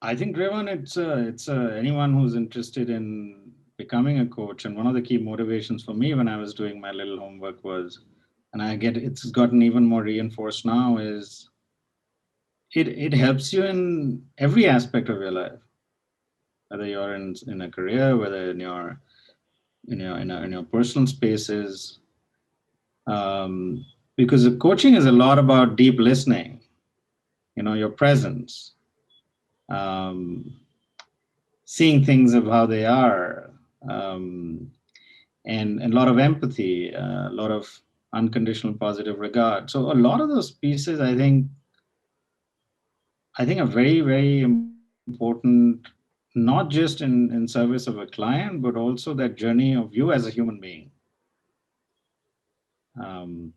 I think, Ravan, it's anyone who's interested in becoming a coach. And one of the key motivations for me when I was doing my little homework was, and it's gotten even more reinforced now, is it helps you in every aspect of your life, whether you're in a career, whether in your personal spaces, um, because the coaching is a lot about deep listening, your presence, um, seeing things of how they are, um, and a lot of empathy, a lot of unconditional positive regard. So a lot of those pieces, I think are very, very important, not just in service of a client, but also that journey of you as a human being. Um,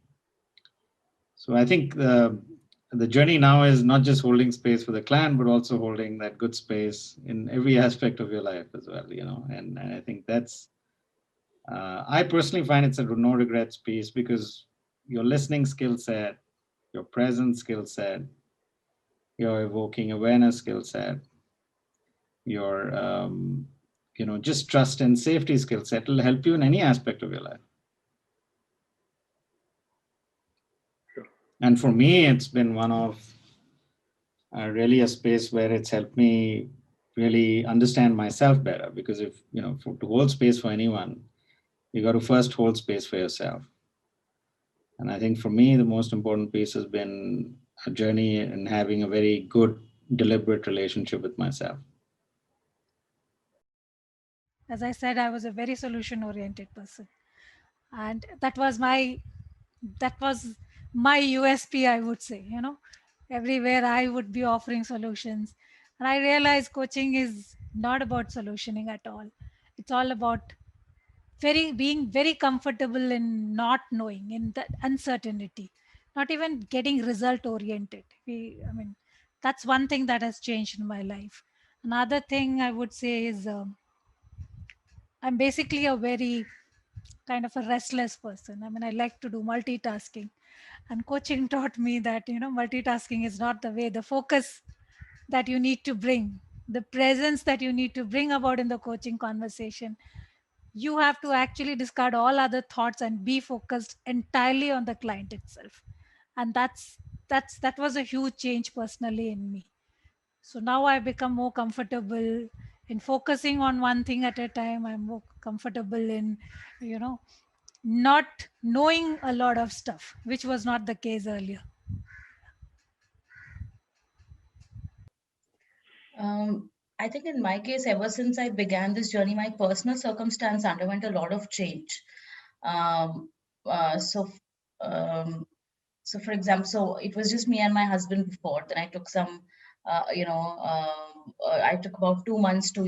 so I think the journey now is not just holding space for the client, but also holding that good space in every aspect of your life as well. And I think that's I personally find it's a no regrets piece because your listening skill set, your presence skill set, your evoking awareness skill set, your just trust and safety skill set will help you in any aspect of your life. And for me, it's been one of really a space where it's helped me really understand myself better. Because if to hold space for anyone, you got to first hold space for yourself. And I think for me, the most important piece has been a journey in having a very good, deliberate relationship with myself. As I said, I was a very solution oriented person, and that was my USP, I would say. Everywhere I would be offering solutions, and I realized coaching is not about solutioning at all. It's all about being very comfortable in not knowing, in that uncertainty, not even getting result oriented. I mean, that's one thing that has changed in my life. Another thing I would say is, I'm basically a very kind of a restless person. I mean, I like to do multitasking, and coaching taught me that multitasking is not the way. The focus that you need to bring, the presence that you need to bring about in the coaching conversation, you have to actually discard all other thoughts and be focused entirely on the client itself. And that was a huge change personally in me. So now I become more comfortable in focusing on one thing at a time. I'm more comfortable in you know not knowing a lot of stuff, which was not the case earlier. Um, I think in my case, ever since I began this journey, my personal circumstance underwent a lot of change. Um, uh, so, um, so for example, so it was just me and my husband before. Then I took I took about 2 months to,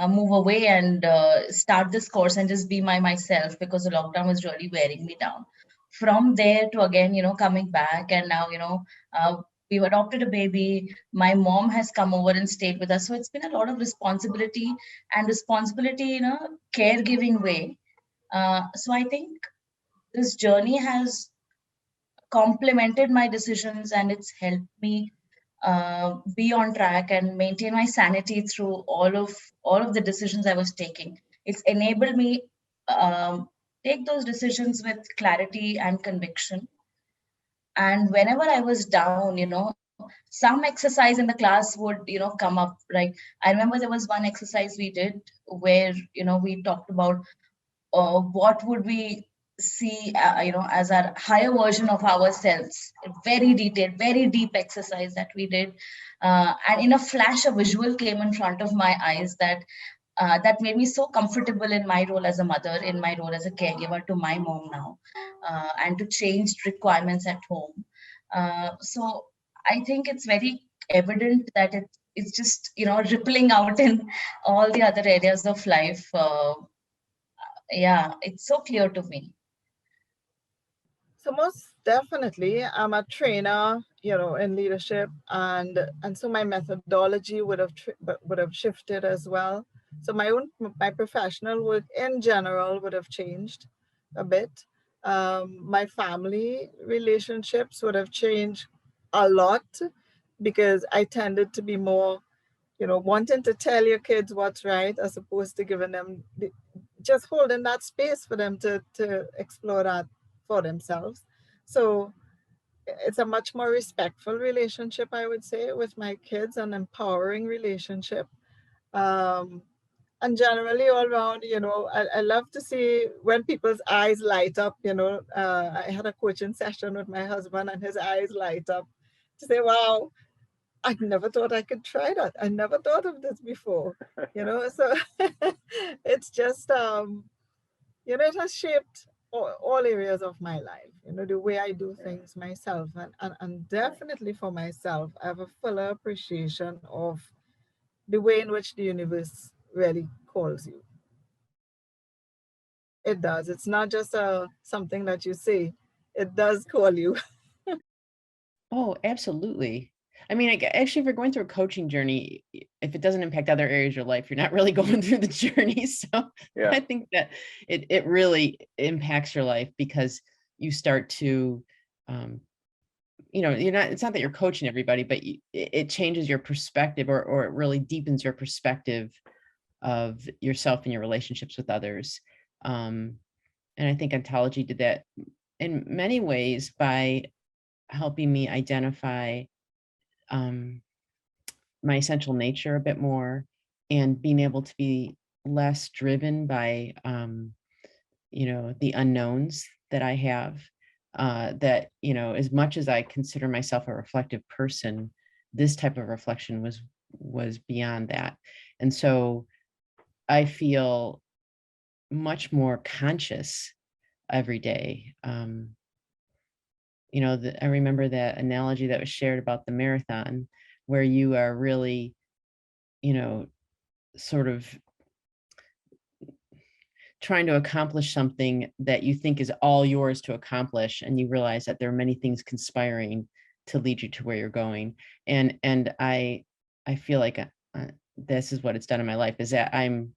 move away and start this course and just be myself because the lockdown was really wearing me down. From there to again, coming back, and now, we've adopted a baby. My mom has come over and stayed with us. So it's been a lot of responsibility in a caregiving way. So I think this journey has complemented my decisions, and it's helped me be on track and maintain my sanity through all of the decisions I was taking. It's enabled me take those decisions with clarity and conviction. And whenever I was down, some exercise in the class would come up. Like, I remember there was one exercise we did where we talked about what would we see as our higher version of ourselves. Very detailed, very deep exercise that we did, and in a flash a visual came in front of my eyes that made me so comfortable in my role as a mother, in my role as a caregiver to my mom now, and to change requirements at home. So I think it's very evident that it's just rippling out in all the other areas of life. Yeah, it's so clear to me. So most definitely, I'm a trainer, in leadership, and so my methodology would have shifted as well. So my professional work in general would have changed a bit. My family relationships would have changed a lot because I tended to be more wanting to tell your kids what's right as opposed to giving them just holding that space for them to explore that for themselves. So it's a much more respectful relationship, I would say, with my kids, an empowering relationship. And generally all around, I love to see when people's eyes light up, I had a coaching session with my husband and his eyes light up to say, wow, I never thought I could try that. I never thought of this before, so it's just, it has shaped all areas of my life, the way I do things myself. And definitely for myself, I have a fuller appreciation of the way in which the universe really calls you. It does. It's not just something that you say. It does call you. Oh, absolutely. I mean, actually, if you're going through a coaching journey, if it doesn't impact other areas of your life, you're not really going through the journey. So I think that it really impacts your life because you start to, it's not that you're coaching everybody, but it changes your perspective or it really deepens your perspective of yourself and your relationships with others. And I think Ontology did that in many ways by helping me identify my essential nature a bit more and being able to be less driven by, the unknowns that I have, that, as much as I consider myself a reflective person, this type of reflection was beyond that. And so I feel much more conscious every day. I remember that analogy that was shared about the marathon, where you are really, sort of trying to accomplish something that you think is all yours to accomplish, and you realize that there are many things conspiring to lead you to where you're going. And I feel like this is what it's done in my life, is that I'm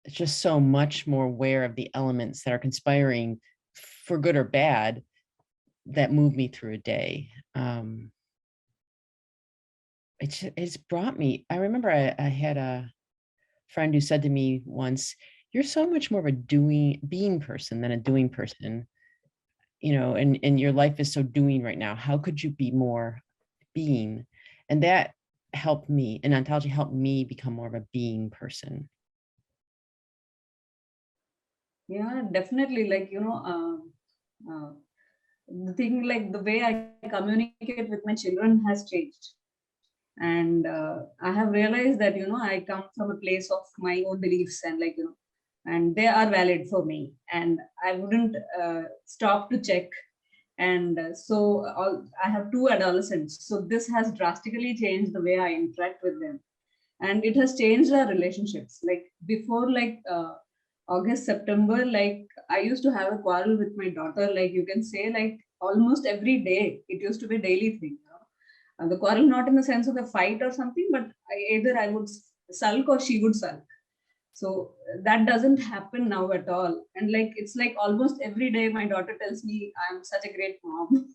just so much more aware of the elements that are conspiring for good or bad that move me through a day. It's brought me, I remember I had a friend who said to me once, you're so much more of a being person than a doing person, and your life is so doing right now. How could you be more being? And that helped me, and Ontology helped me become more of a being person. Yeah, definitely. Like, the thing, like the way I communicate with my children has changed. And I have realized that, I come from a place of my own beliefs and and they are valid for me. And I wouldn't stop to check. And I have 2 adolescents. So this has drastically changed the way I interact with them. And it has changed our relationships. Like before, August, September, like I used to have a quarrel with my daughter, like you can say, like almost every day. It used to be a daily thing. And the quarrel, not in the sense of a fight or something, but either I would sulk or she would sulk. So that doesn't happen now at all. And like it's like almost every day my daughter tells me I'm such a great mom.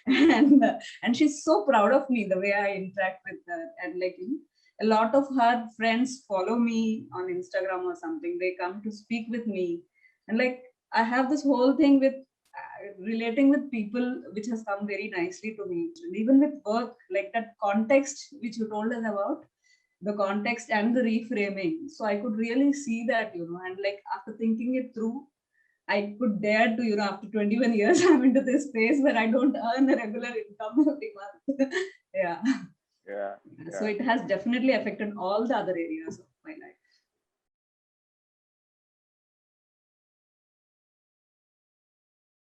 and she's so proud of me, the way I interact with her. And like a lot of her friends follow me on Instagram or something. They come to speak with me. And like I have this whole thing with relating with people, which has come very nicely to me. And even with work, like that context which you told us about, the context and the reframing. So I could really see that, and like after thinking it through, I could dare to, after 21 years, I'm into this space where I don't earn a regular income every month. Yeah. So it has definitely affected all the other areas of